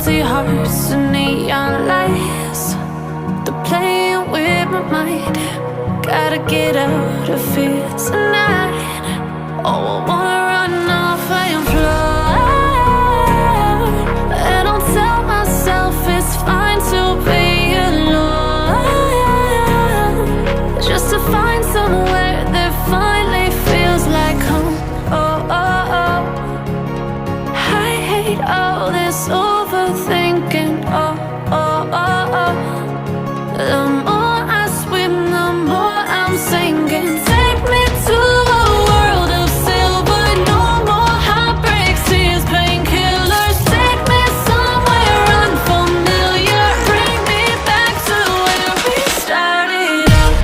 Empty hearts and neon lights, they're playing with my mind. Gotta get out of here tonight. Oh, I wanna run off and fly, and I'll tell myself it's fine to be alone, just to find somewhere that finally feels like home. Oh, oh, oh. I hate all this overthinking. Oh, oh, oh, oh. The more I swim, the more I'm sinking. Take me to a world of silver. No more heartbreaks, tears, painkillers. Take me somewhere unfamiliar. Bring me back to where we started out.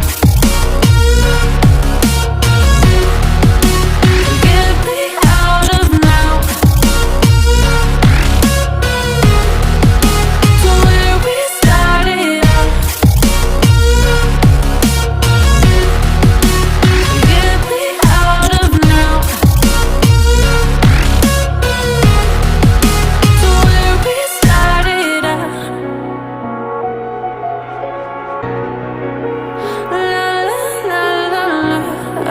Get me out of now, to where we started out. Get me out of now, to where we started out. La la la la la,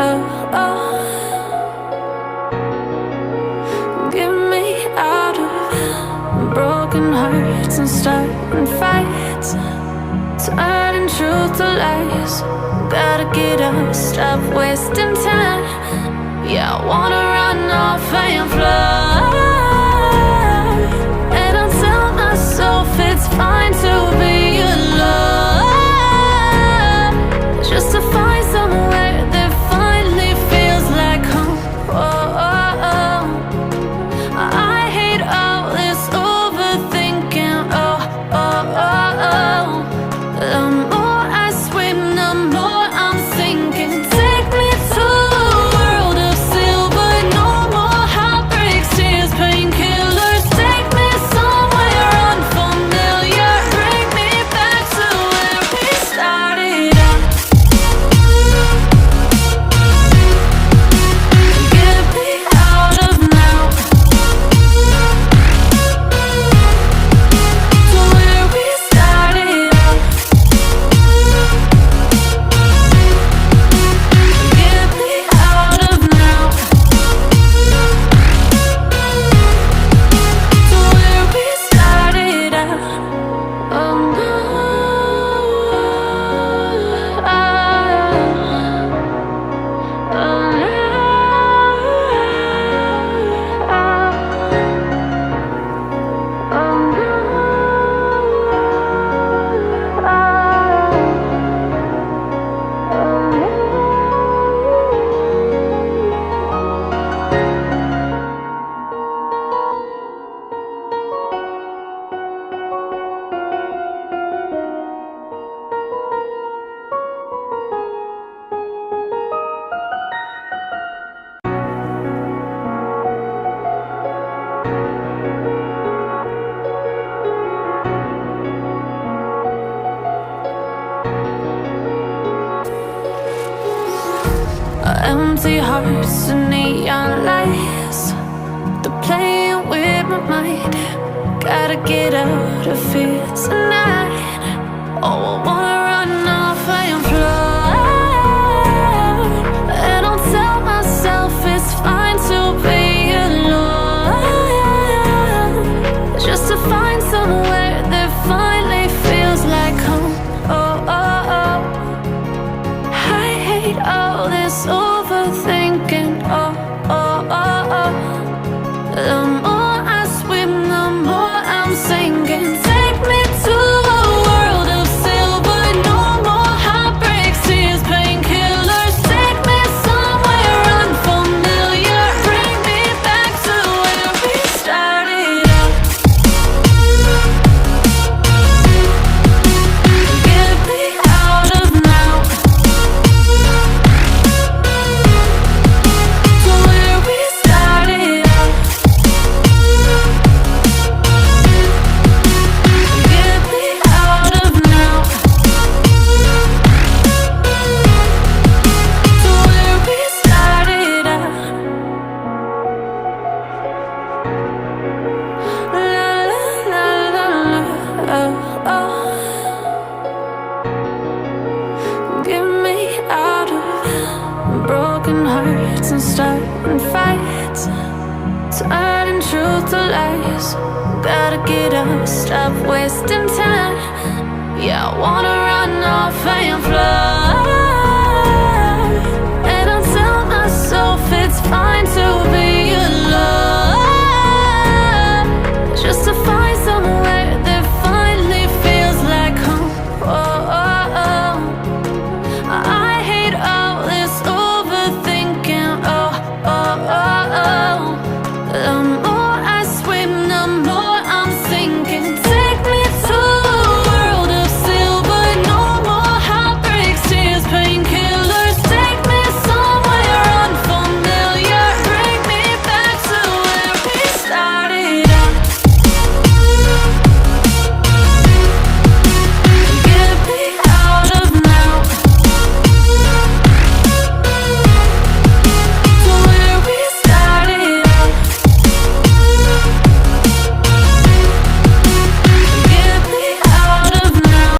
oh, oh. Get me out of broken hearts and starting fights, turning truth to lies. Gotta get up, stop wasting time. Yeah, I wanna run off and fly, and I'll tell myself it's fine to be alone, just to find somewhere that finally feels like home. Oh, oh, oh. I hate all this overthinking. Oh, oh, oh, oh. The more I swim, the more I'm sinking. Take me to a world of silver. No more heartbreaks, tears, painkillers. Take me somewhere unfamiliar. Bring me back to where we started out. Get me out of now, to where we started out. Get me out of now, to where we started out. Oh no, empty hearts and neon lights, they're playing with my mind. Gotta get out of here tonight. Oh, I wanna run off and fly, and I'll tell myself it's fine to be alone, just to find somewhere that finally feels like home. Oh, oh, oh. I hate all this overthinking. Oh, oh, oh, oh. The more I swim, the more I'm sinking. Take me to a world of silver. gotta get up, stop wasting time. Yeah, I wanna run off and fly.